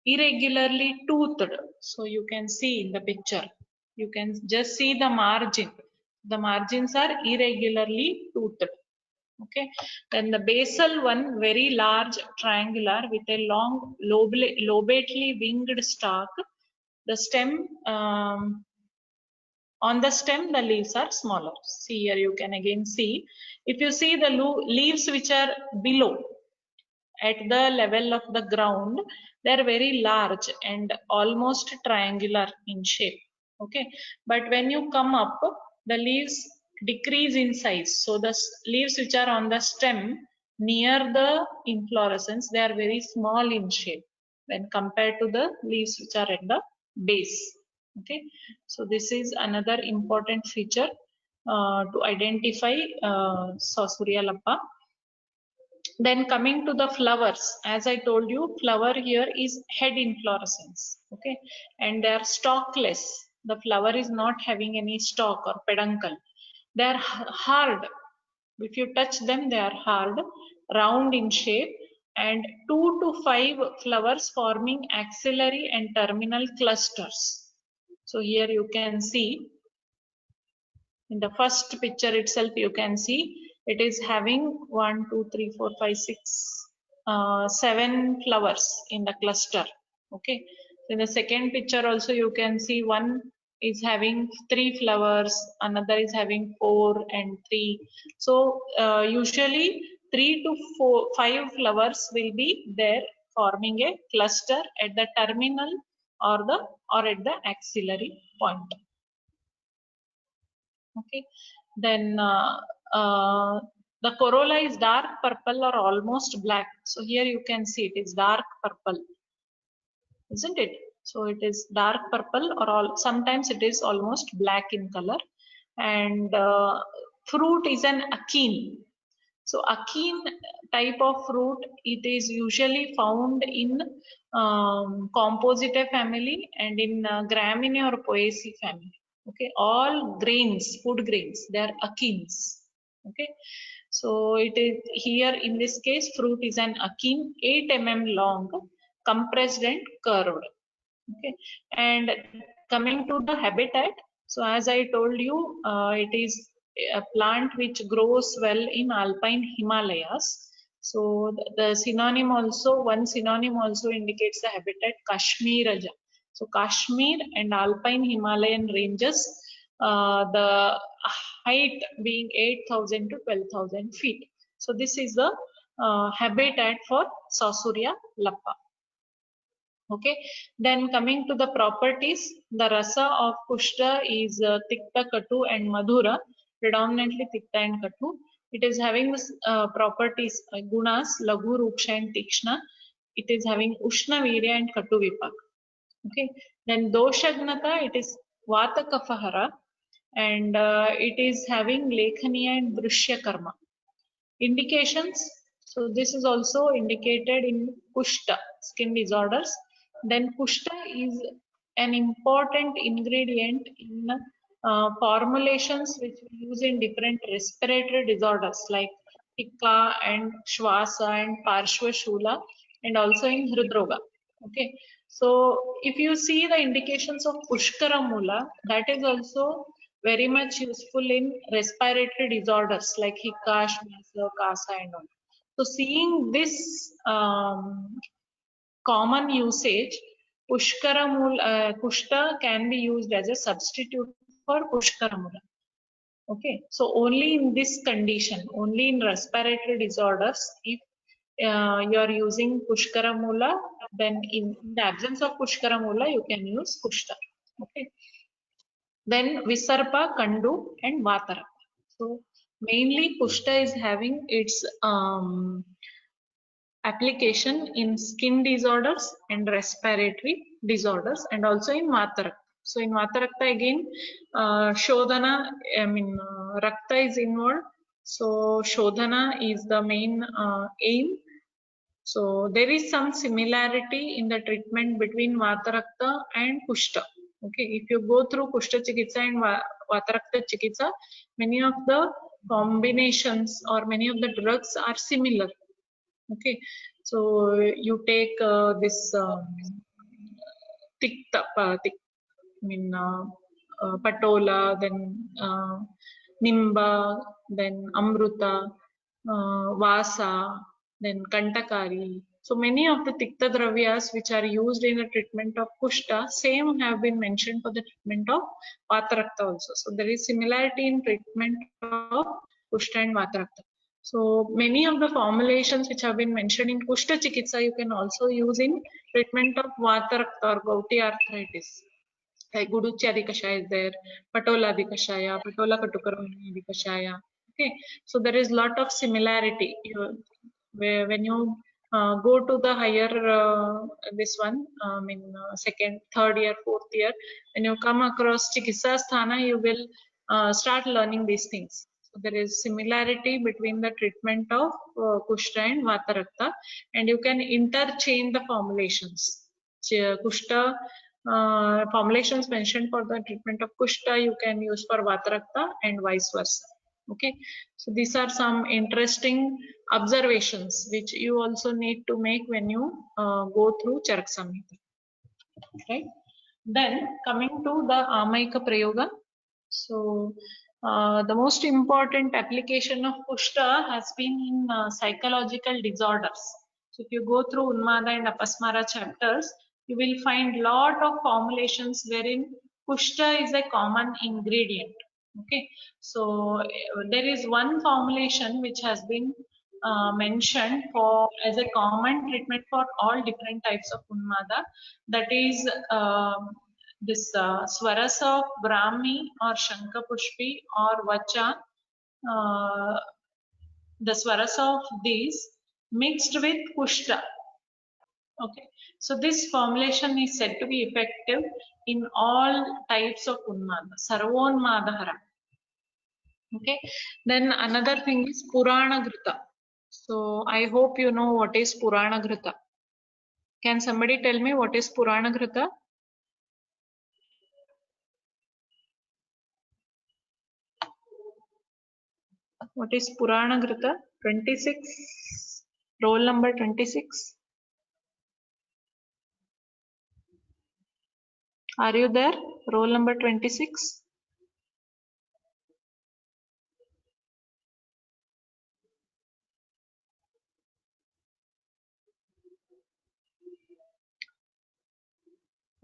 irregularly toothed. So you can see in the picture. You can just see the margin. The margins are irregularly toothed. Okay, then the basal one, very large, triangular with a long lobately winged stalk. The stem, on the stem, the leaves are smaller. See here, you can again see. If you see the leaves which are below, at the level of the ground, they are very large and almost triangular in shape. Okay, but when you come up, the leaves decrease in size. So the leaves which are on the stem near the inflorescence, they are very small in shape when compared to the leaves which are at the base. Okay, so this is another important feature to identify Sossuria lappa. Then coming to the flowers, as I told you, flower here is head inflorescence, okay, and they are stalkless. The flower is not having any stalk or peduncle. They are hard. If you touch them, they are hard, round in shape, and 2 to 5 flowers forming axillary and terminal clusters. So here you can see in the first picture itself, you can see it is having 1, 2, 3, 4, 5, 6, 7 flowers in the cluster. Okay. In the second picture also you can see one is having 3 flowers, another is having 4 and 3. So usually 3 to 5 flowers will be there forming a cluster at the terminal or at the axillary point. Okay, then the corolla is dark purple or almost black. So here you can see it is dark purple, isn't it? So it is dark purple or sometimes it is almost black in color, and fruit is an achene. So achene type of fruit, it is usually found in Compositae family and in Gramineae or Poaceae family. Okay, all grains, food grains, they are achenes. Okay, so it is here in this case, fruit is an achene, 8 mm long, compressed and curved. Okay, and coming to the habitat, so as I told you, it is a plant which grows well in alpine Himalayas. So the synonym also, one synonym also indicates the habitat Kashmiraja. So Kashmir and alpine Himalayan ranges, the height being 8,000 to 12,000 feet. So this is the habitat for Saussurea lappa. Okay, then coming to the properties, the rasa of Kushta is Tikta, Katu and Madhura, predominantly Tikta and Katu. It is having this, properties, gunas, Laghu, Ruksha and Tikshna. It is having Ushna, Virya and Katu Vipak. Okay, then Doshagnata, it is Vata Kafahara, and it is having Lekhaniya and Drishya Karma. Indications, so this is also indicated in Kushta, skin disorders. Then Kushta is an important ingredient in formulations which we use in different respiratory disorders like Hika and Shwasa and Parshva Shula, and also in Hridroga. Okay, so if you see the indications of Pushkara Mula, that is also very much useful in respiratory disorders like Hika, Shwasa, Kasa and all. So seeing this common usage, Kushta can be used as a substitute for Pushkaramula. Okay, so only in this condition, only in respiratory disorders, if you are using Pushkaramula, then in the absence of Pushkaramula, you can use Kushta. Okay, then Visarpa, Kandu and Vatara. So mainly Kushta is having its application in skin disorders and respiratory disorders, and also in Vatarakta. So in Vatarakta again, Shodhana, Rakta is involved. So Shodhana is the main aim. So there is some similarity in the treatment between Vatarakta and Kushta. Okay, if you go through Kushta Chikitsa and Vatarakta Chikitsa, many of the combinations or many of the drugs are similar. Okay, so you take this Patola, then Nimba, then Amruta, Vasa, then Kantakari. So many of the Tikta Dravyas which are used in the treatment of Kushta, same have been mentioned for the treatment of Vatarakta also. So there is similarity in treatment of Kushta and Vatarakta. So many of the formulations which have been mentioned in Kushta Chikitsa, you can also use in treatment of Vatarakta or Gouty arthritis. Like Guduchyadi Kashaya is there, Patola Kashaya, Patola Katukaramani Kashaya. Okay, so there is lot of similarity. When you go to the higher this one, second, third year, fourth year, when you come across Chikitsa Sthana, you will start learning these things. there is similarity between the treatment of Kushta and Vata Rakta, and you can interchange the formulations. Kushta formulations mentioned for the treatment of Kushta you can use for Vata Rakta and vice versa. Okay, so these are some interesting observations which you also need to make when you go through Charak Samhita. Right. Then coming to the Amayika Prayoga. So the most important application of Kushta has been in psychological disorders. So if you go through Unmada and Apasmara chapters, you will find lot of formulations wherein Kushta is a common ingredient. Okay, so there is one formulation which has been mentioned for as a common treatment for all different types of Unmada, that is this swaras of Brahmi or Shankapushpi or Vacha, the swaras of these mixed with Kushta. Okay, so this formulation is said to be effective in all types of Unmada, Sarvonmadahara. Okay, then another thing is Purana Grita. So I hope you know what is Purana Grita. Can somebody tell me what is Purana Grita? What is Purana Grita? 26, roll number 26. Are you there? Roll number 26.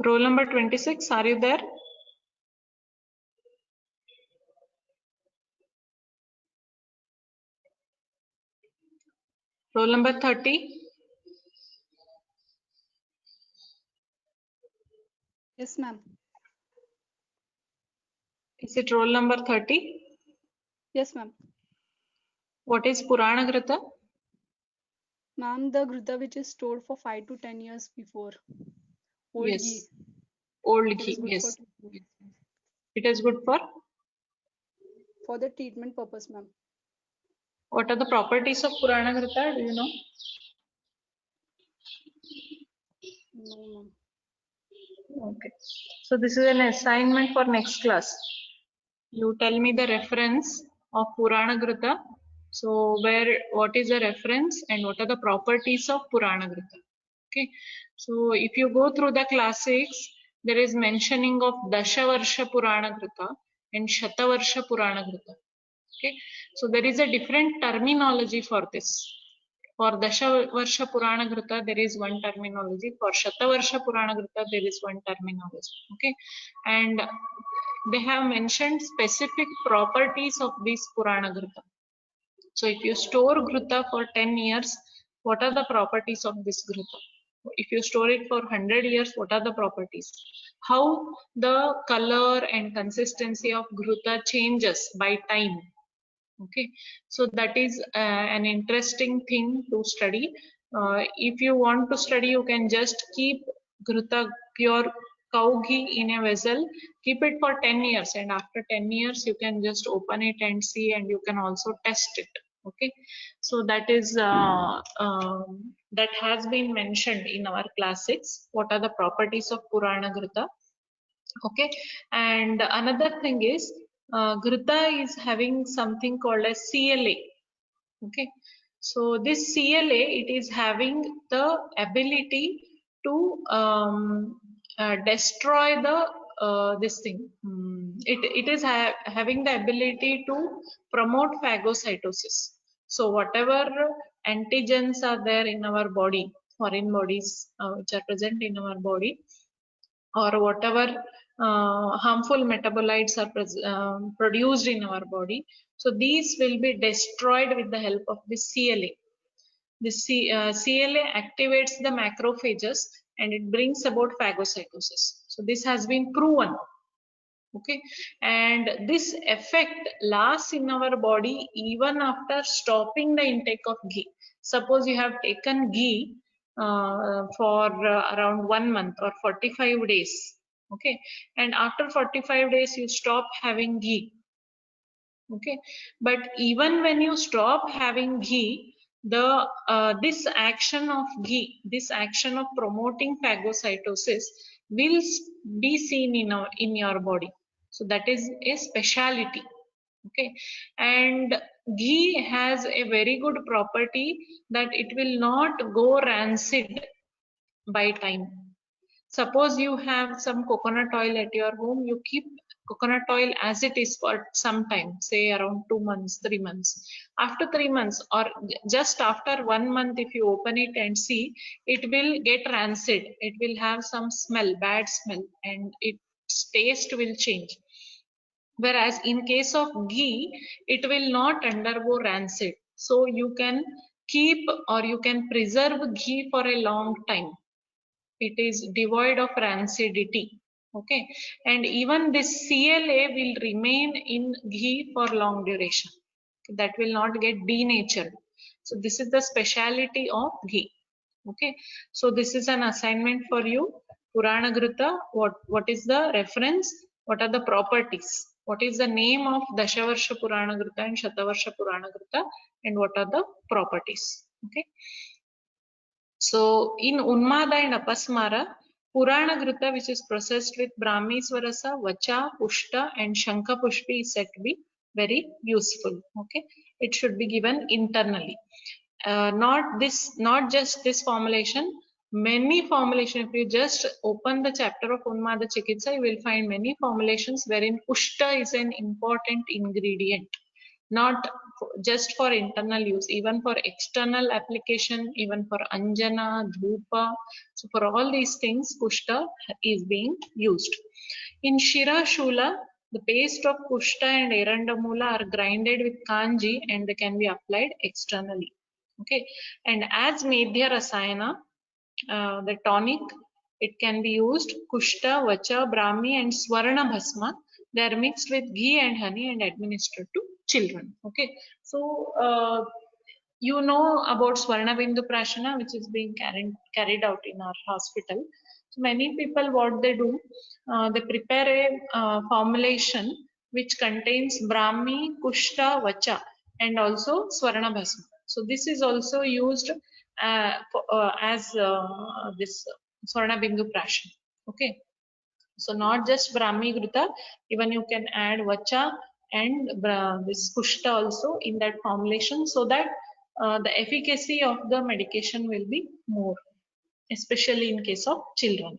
Roll number 26, are you there? Roll number 30. Yes, ma'am. Is it roll number 30? Yes, ma'am. What is Purana Grita? Ma'am, the Grita which is stored for 5 to 10 years before. Old Yes. ghee. Old It ghee, is good yes. for It is good for the treatment purpose, ma'am. What are the properties of Purana Grita? Do you know? No, ma'am. Okay. So this is an assignment for next class. You tell me the reference of Purana Grita. So what is the reference and what are the properties of Purana Grita? Okay. So if you go through the classics, there is mentioning of Dashavarsha Purana Grita and Shatavarsha Purana Grita. Okay. So there is a different terminology for this. For Dashavarsha Purana Grita, there is one terminology. For Shatavarsha Purana Grita, there is one terminology. Okay. And they have mentioned specific properties of this Purana Grita. So if you store Grita for 10 years, what are the properties of this Grita? If you store it for 100 years, what are the properties? How the color and consistency of Grita changes by time. Okay, so that is an interesting thing to study. If you want to study, you can just keep Grita, pure cow ghee in a vessel, keep it for 10 years, and after 10 years you can just open it and see, and you can also test it. Okay, so that is that has been mentioned in our classics. What are the properties of Purana Grita? Okay, and another thing is Grita is having something called as CLA. Okay, so this CLA, it is having the ability to destroy the this thing. It is having the ability to promote phagocytosis. So whatever antigens are there in our body, foreign bodies which are present in our body, or whatever harmful metabolites are produced in our body. So these will be destroyed with the help of this CLA. This CLA activates the macrophages and it brings about phagocytosis. So this has been proven. Okay, and this effect lasts in our body even after stopping the intake of ghee. Suppose you have taken ghee for around 1 month or 45 days. Okay, and after 45 days you stop having ghee. Okay, but even when you stop having ghee, the this action of ghee, this action of promoting phagocytosis will be seen in your body. So that is a speciality. Okay, and ghee has a very good property that it will not go rancid by time. Suppose you have some coconut oil at your home, you keep coconut oil as it is for some time, say around 2 months, 3 months. After 3 months or just after 1 month, if you open it and see, it will get rancid. It will have some smell, bad smell, and its taste will change. Whereas in case of ghee, it will not undergo rancid. So you can keep or you can preserve ghee for a long time. It is devoid of rancidity. Okay, and even this CLA will remain in ghee for long duration. That will not get denatured. So this is the speciality of ghee. Okay, so this is an assignment for you. Purana Ghruta, what is the reference? What are the properties? What is the name of Dashavarsha Purana Ghruta and Shatavarsha Purana Ghruta, and what are the properties? Okay. So in Unmada and Apasmara, Purana Ghruta, which is processed with Brahmi Swarasa, Vacha, Pushta and Shanka Pushpi, is said to be very useful. Okay, it should be given internally. Not just this formulation, many formulation. If you just open the chapter of Unmada Chikitsa, you will find many formulations wherein Pushta is an important ingredient. Not just for internal use, even for external application, even for Anjana, Dhupa. So for all these things, Pushta is being used. In Shira Shula, the paste of Pushta and Erandamula are grinded with Kanji and they can be applied externally. Okay, and as Medhya Rasayana, the tonic, it can be used Kushta, Vacha, Brahmi and Swarna Bhasma. They are mixed with ghee and honey and administered to children. Okay, so you know about Swarna Bindu Prashana, which is being carried out in our hospital. So many people, what they do, they prepare a formulation which contains Brahmi, Kushta, Vacha and also Swarna Bhasma. So this is also used as this Swarna Bindu Prashana. Okay. So not just Brahmi Ghruta, even you can add Vacha and this Kushta also in that formulation, so that the efficacy of the medication will be more, especially in case of children.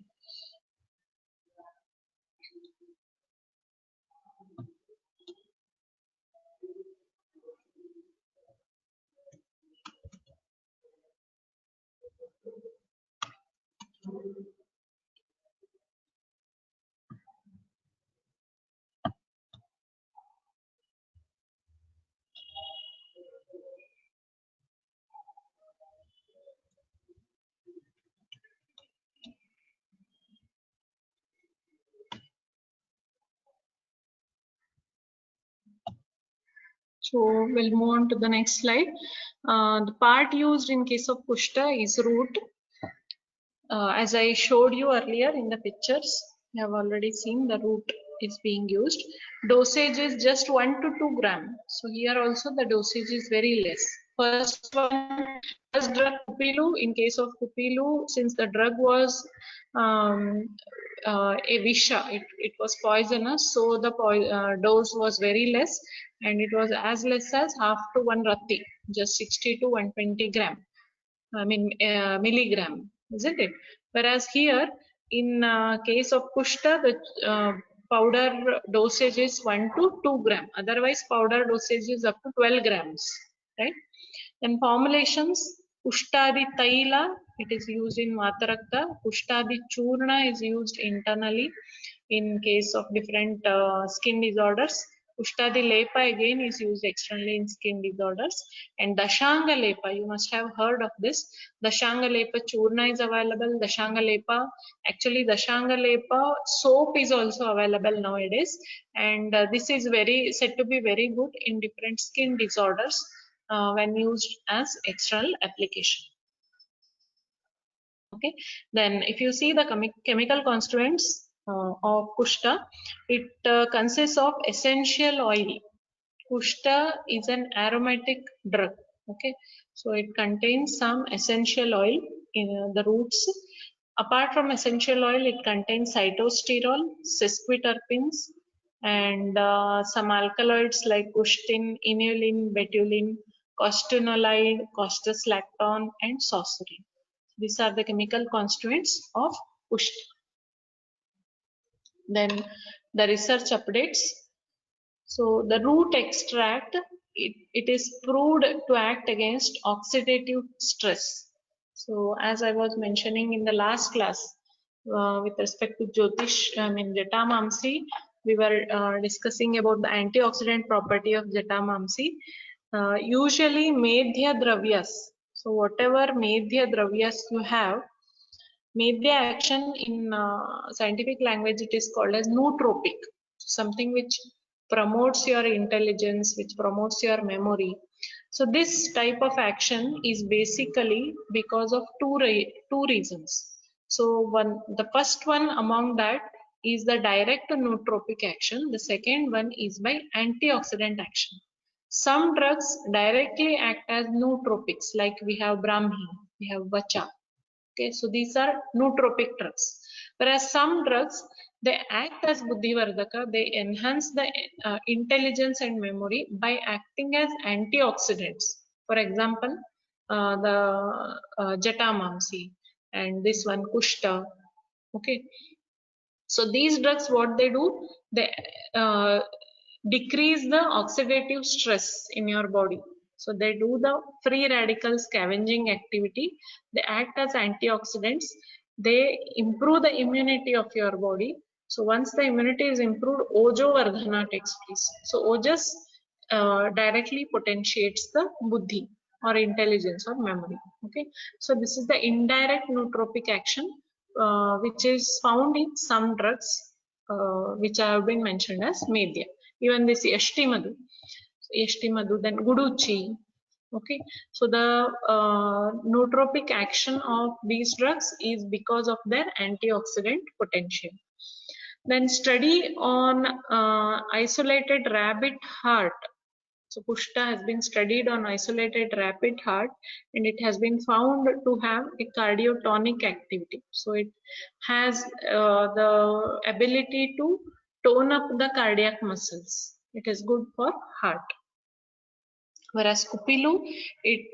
So we'll move on to the next slide. The part used in case of Kushta is root. As I showed you earlier in the pictures, you have already seen the root is being used. Dosage is just 1 to 2 gram. So here also the dosage is very less. First drug Kupilu. In case of Kupilu, since the drug was a visha, it was poisonous, so the dose was very less, and it was as less as half to 1 rati, just 60 to 120 gram. Milligram, isn't it? Whereas here, in case of Kushta, the powder dosage is 1 to 2 gram. Otherwise, powder dosage is up to 12 grams, right? Then formulations, Kushtadi Taila, it is used in Vatarakta. Kushtadi Churna is used internally in case of different skin disorders. Kushtadi Lepa again is used externally in skin disorders. And Dashanga Lepa, you must have heard of this. Dashanga Lepa Churna is available. Dashanga Lepa, actually Dashanga Lepa soap is also available nowadays. And this is said to be very good in different skin disorders when used as external application. Okay, then if you see the chemical constituents of Kushta, it consists of essential oil. Kushta is an aromatic drug. Okay, so it contains some essential oil in the roots. Apart from essential oil, it contains cytosterol, sesquiterpenes, and some alkaloids like custin, inulin, betulin, costinolide, costuslactone, and saucerin. These are the chemical constituents of Kushta. Then the research updates. So the root extract, it is proved to act against oxidative stress. So as I was mentioning in the last class, with respect to Jatamamsi, we were discussing about the antioxidant property of Jatamamsi. Usually Medhya Dravyas, so whatever Medhya Dravyas you have, Medhya action in scientific language, it is called as nootropic, something which promotes your intelligence, which promotes your memory. So this type of action is basically because of two reasons. So the first one among that is the direct nootropic action. The second one is by antioxidant action. Some drugs directly act as nootropics, like we have Brahmi, we have Vacha. Okay, so these are nootropic drugs. Whereas some drugs, they act as buddhivardhaka, they enhance the intelligence and memory by acting as antioxidants. For example, the Jatamamsi and this one Kushta. Okay, so these drugs, what they do, they decrease the oxidative stress in your body. So they do the free radical scavenging activity. They act as antioxidants. They improve the immunity of your body. So once the immunity is improved, Ojo Vardhana takes place. So Ojas directly potentiates the buddhi or intelligence or memory. Okay. So this is the indirect nootropic action, which is found in some drugs, which have been mentioned as Medhya. Even this Yashtimadu, then Guduchi. Okay, so the nootropic action of these drugs is because of their antioxidant potential. Then study on isolated rabbit heart. So Kushta has been studied on isolated rabbit heart, and it has been found to have a cardiotonic activity. So it has the ability to tone up the cardiac muscles. It is good for heart. Whereas Kupilu, it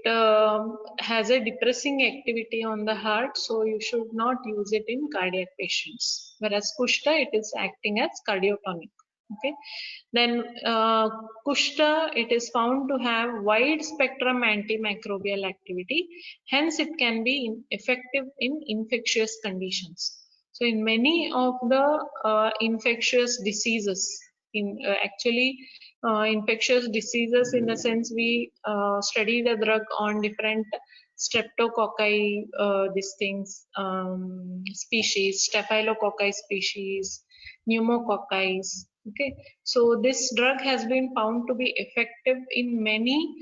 has a depressing activity on the heart, so you should not use it in cardiac patients. Whereas Kushta, it is acting as cardiotonic. Okay, then Kushta, it is found to have wide spectrum antimicrobial activity. Hence, it can be effective in infectious conditions. So, in many of the infectious diseases, infectious diseases, in the sense we study the drug on different streptococci, species, staphylococci species, pneumococci. Okay, so this drug has been found to be effective in many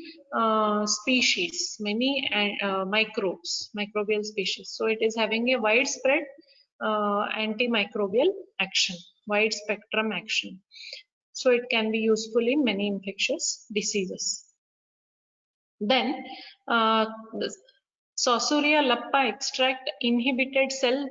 species, many microbial species. So it is having a widespread antimicrobial action, wide spectrum action. So it can be useful in many infectious diseases. Then Saussure lappa extract inhibited cell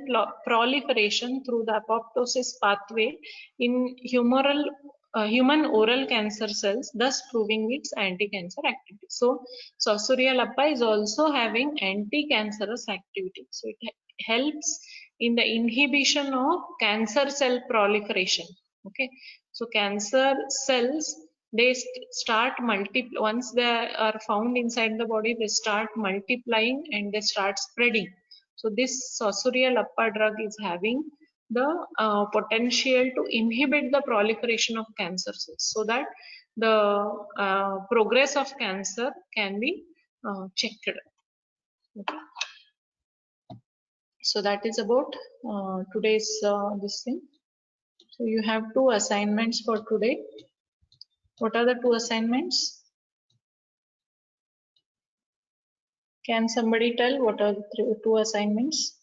proliferation through the apoptosis pathway in human oral cancer cells, thus proving its anti-cancer activity. So Saussure lappa is also having anti-cancerous activity. So it helps in the inhibition of cancer cell proliferation. Okay, so cancer cells, they start once they are found inside the body, they start multiplying and they start spreading. So this Saussure lappa drug is having the potential to inhibit the proliferation of cancer cells, so that the progress of cancer can be checked. Okay. So that is about today's this thing. So you have 2 assignments for today. What are the 2 assignments? Can somebody tell what are the 2 assignments?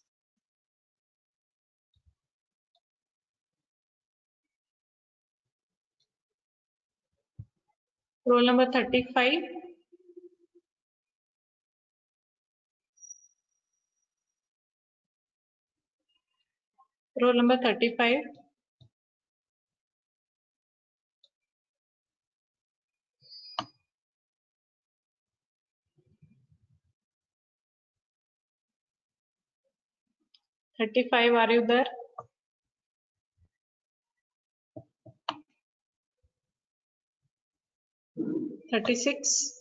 Roll number 35. Roll number 35. Are you there? 36.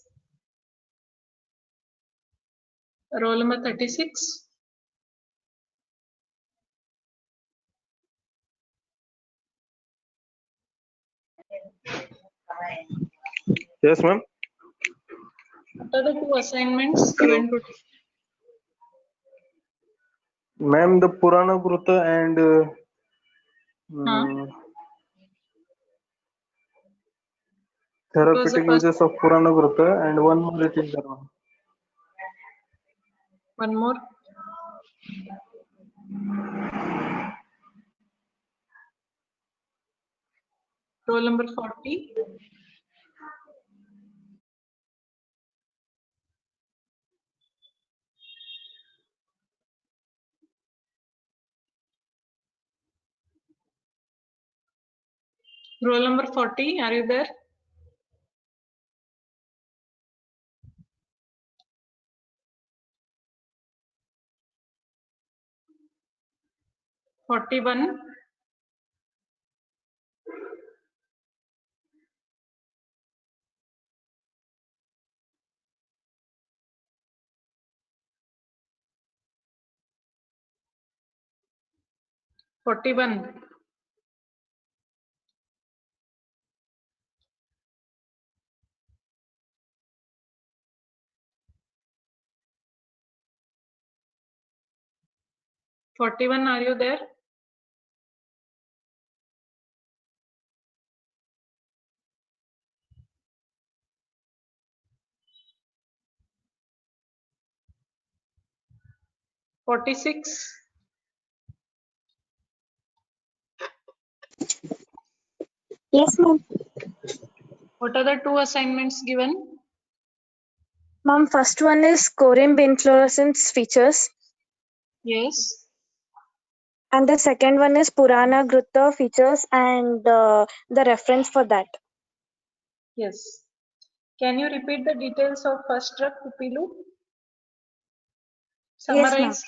Roll number 36. Yes, ma'am. What are the two assignments given to? Ma'am, the Purana Gruta and therapeutic uses of Purana Gruta, and one more it is there. One more. Roll number 40. Roll number 40, are you there? (41) (41) (41), are you there? (46) Yes, ma'am. What are the two assignments given? Ma'am, first one is Corimb inflorescence features. Yes. And the second one is Purana Gruta features and the reference for that. Yes. Can you repeat the details of first drug, Kupilu? Summarize. Yes, ma'am.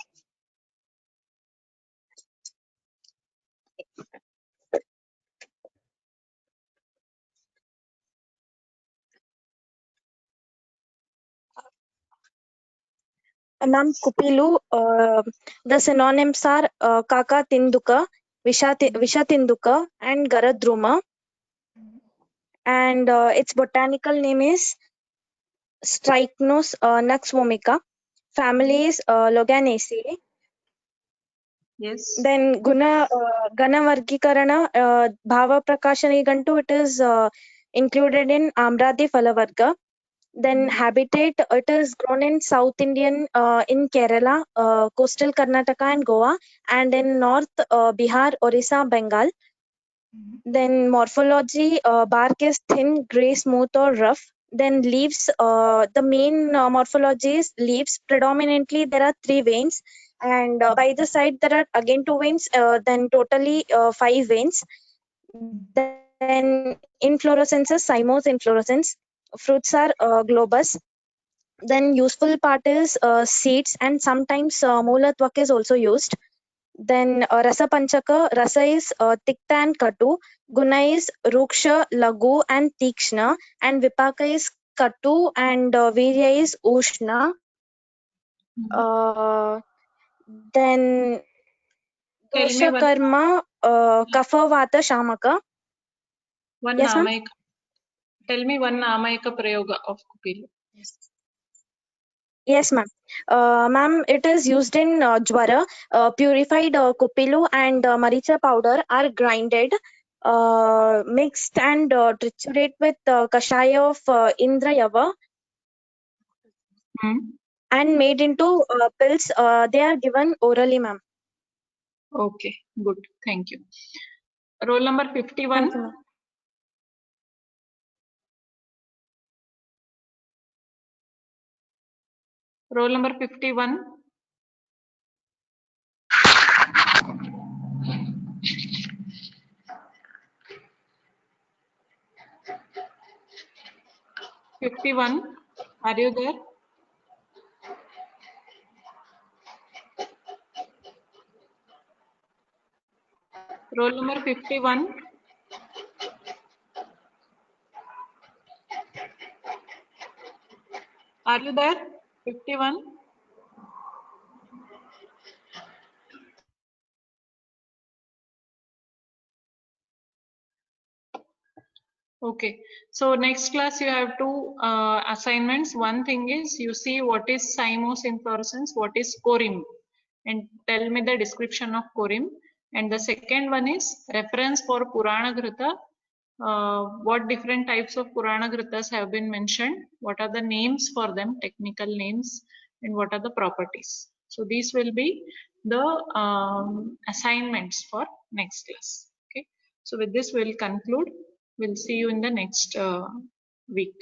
Kupilu, the synonyms are Kaka Tinduka, Vishatinduka, and Garadruma. And its botanical name is Strychnos nux vomica. Family is Loganaceae. Yes. Then Gana Vargikarana, Bhava Prakasha Nigantu, it is included in Amradi Phalavarga. Then habitat, it is grown in South Indian, in Kerala, coastal Karnataka and Goa, and in North Bihar, Orissa, Bengal. Then morphology, bark is thin, grey, smooth or rough. Then leaves, the main morphology is leaves. Predominantly there are 3 veins, and by the side there are again 2 veins, then totally 5 veins. Then inflorescence is cymose inflorescence. Fruits are globose. Then useful part is seeds, and sometimes Moolatwak is also used. Then Rasa Panchaka, Rasa is Tikta and Katu, Guna is Ruksha, Lagu and Tikshna, and Vipaka is Katu and Virya is Ushna. Then Dosha Karma, Kapha Vata Shamaka. One yes, Namayaka. Tell me one Namayaka Prayoga of Kupilu. Yes, ma'am. Ma'am, it is used in Jwara. Purified Kupilu and Maricha powder are grinded, mixed and triturate with Kashaya of Indrayava and made into pills. They are given orally, ma'am. Okay, good. Thank you. Roll number 51. Thank you, ma'am. Roll number 51. Are you there? Roll number 51. Are you there? 51. Okay, so next class you have two assignments. One thing is you see what is cymose inflorescence, what is corym, and tell me the description of corym. And the second one is reference for Purana Ghrita. What different types of PuranaGhritas have been mentioned, what are the names for them, technical names, and what are the properties. So these will be the assignments for next class. Okay, so with this we'll conclude. We'll see you in the next week.